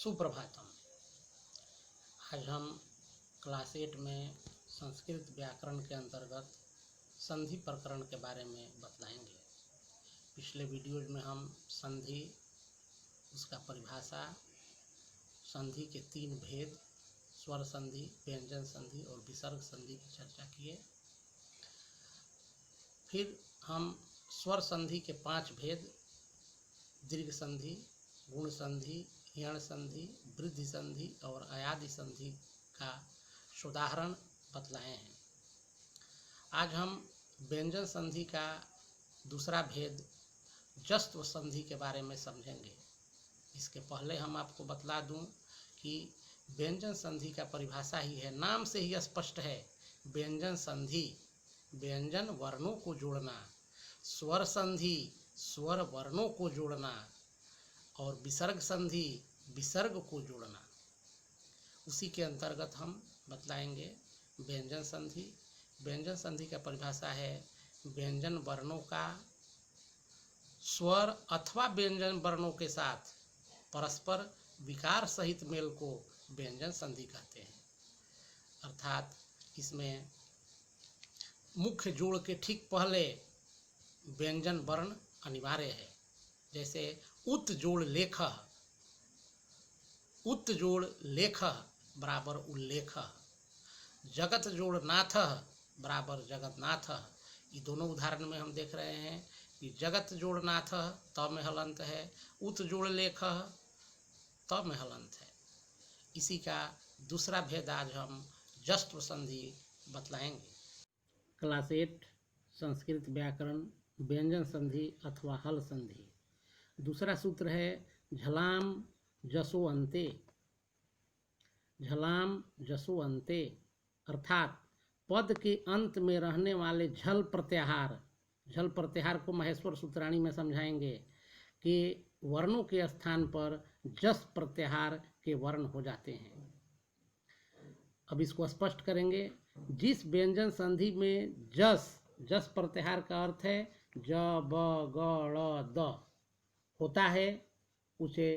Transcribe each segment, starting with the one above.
सुप्रभातम। आज हम क्लास 8 में संस्कृत व्याकरण के अंतर्गत संधि प्रकरण के बारे में बतलाएंगे। पिछले वीडियोज में हम संधि, उसका परिभाषा, संधि के 3 भेद, स्वर संधि, व्यंजन संधि और विसर्ग संधि की चर्चा किए। फिर हम स्वर संधि के 5 भेद, दीर्घ संधि, गुण संधि, यण संधि, वृद्धि संधि और अयादि संधि का उदाहरण बतलाए हैं। आज हम व्यंजन संधि का दूसरा भेद जस्त्व संधि के बारे में समझेंगे। इसके पहले हम आपको बतला दूं कि व्यंजन संधि का परिभाषा ही है, नाम से ही स्पष्ट है। व्यंजन संधि व्यंजन वर्णों को जोड़ना, स्वर संधि स्वर वर्णों को जोड़ना और विसर्ग संधि विसर्ग को जोड़ना। उसी के अंतर्गत हम बतलाएंगे व्यंजन संधि। व्यंजन संधि का परिभाषा है व्यंजन वर्णों का स्वर अथवा व्यंजन वर्णों के साथ परस्पर विकार सहित मेल को व्यंजन संधि कहते हैं। अर्थात इसमें मुख्य जोड़ के ठीक पहले व्यंजन वर्ण अनिवार्य है। जैसे उत जोड़ लेख, उत जोड़ लेख बराबर उल्लेख, जगत जोड़ नाथ बराबर जगन्नाथ। ये दोनों उदाहरण में हम देख रहे हैं कि जगत जोड़ नाथ त में हलंत है, उत जोड़ लेख त में हलंत है। इसी का दूसरा भेद आज हम जस्त्व संधि बतलाएंगे। क्लास 8 संस्कृत व्याकरण व्यंजन संधि अथवा हल संधि। दूसरा सूत्र है झलाम जसो अंते। झलाम जसो अंते अर्थात पद के अंत में रहने वाले झल प्रत्याहार, झल प्रत्याहार को महेश्वर सूत्राणी में समझाएंगे कि वर्णों के स्थान पर जस प्रत्याहार के वर्ण हो जाते हैं। अब इसको स्पष्ट करेंगे। जिस व्यंजन संधि में जस प्रत्याहार का अर्थ है ज ब ग ड़ द होता है, उसे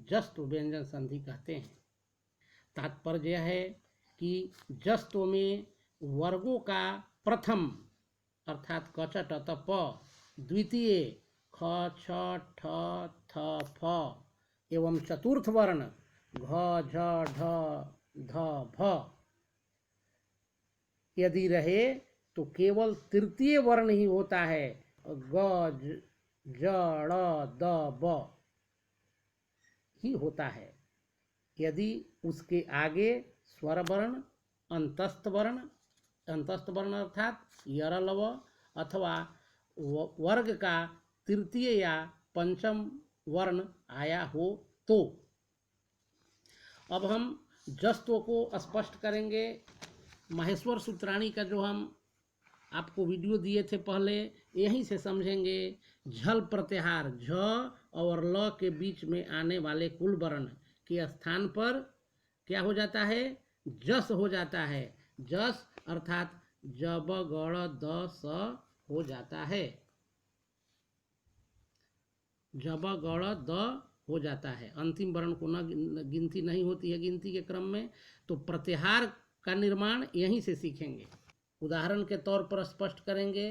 जस्त्व व्यंजन संधि कहते हैं। तात्पर्य है कि जस्त्व में वर्गों का प्रथम अर्थात क छ ट त प, द्वितीय ख छ ठ थ फ एवं चतुर्थ वर्ण घ झ ढ ध भ यदि रहे तो केवल तृतीय वर्ण ही होता है, ग ज ड़ द ब ही होता है। यदि उसके आगे स्वर वर्ण, अंतस्थ वर्ण अर्थात यरलव अथवा वर्ग का तृतीय या पंचम वर्ण आया हो तो। अब हम जस्त्व को स्पष्ट करेंगे। महेश्वर सूत्राणी का जो हम आपको वीडियो दिए थे पहले, यहीं से समझेंगे। झल प्रत्याहार झ और ल के बीच में आने वाले कुल वर्ण के स्थान पर क्या हो जाता है? जस हो जाता है। जस अर्थात जब गण द स हो जाता है, जब गण द हो जाता है। अंतिम वर्ण को न गिनती नहीं होती है गिनती के क्रम में, तो प्रत्याहार का निर्माण यहीं से सीखेंगे। उदाहरण के तौर पर स्पष्ट करेंगे।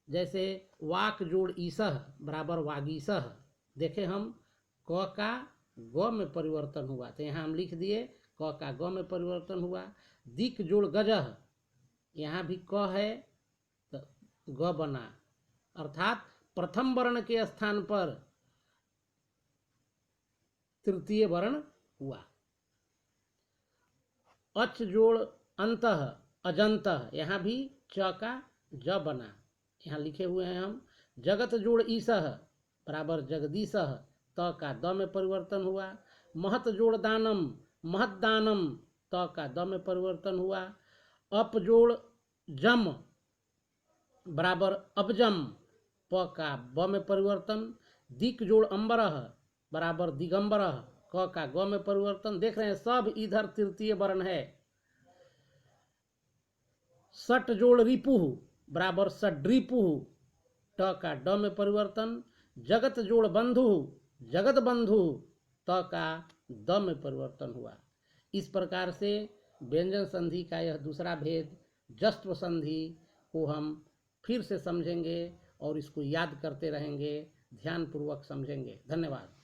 जैसे वाक जोड़ ईसह बराबर वागीसह। देखें हम क का ग में परिवर्तन हुआ, तो यहाँ हम लिख दिए क का ग में परिवर्तन हुआ। दिक जोड़ गजह, यहाँ भी क है तो ग बना, अर्थात प्रथम वर्ण के स्थान पर तृतीय वर्ण हुआ। अच जोड़ अंतः अजंतः, यहाँ भी च का ज बना, यहाँ लिखे हुए हैं हम। जगत जोड़ ईसह बराबर जगदीशह, त का द में परिवर्तन हुआ। महत जोड़ दानम महदानम, त का द में परिवर्तन हुआ। अप जोड़ जम बराबर अबजम, प का ब में परिवर्तन। दिक जोड़ अंबरह बराबर दिगंबरह, क का ग में परिवर्तन। देख रहे हैं सब इधर तृतीय वर्ण है। सट जोड़ रिपुह बराबर सड्रिपुह, ट का ड में परिवर्तन। जगत जोड़ बंधु जगत बंधु, त का द में परिवर्तन हुआ। इस प्रकार से व्यंजन संधि का यह दूसरा भेद जस्त्व संधि को हम फिर से समझेंगे और इसको याद करते रहेंगे, ध्यानपूर्वक समझेंगे। धन्यवाद।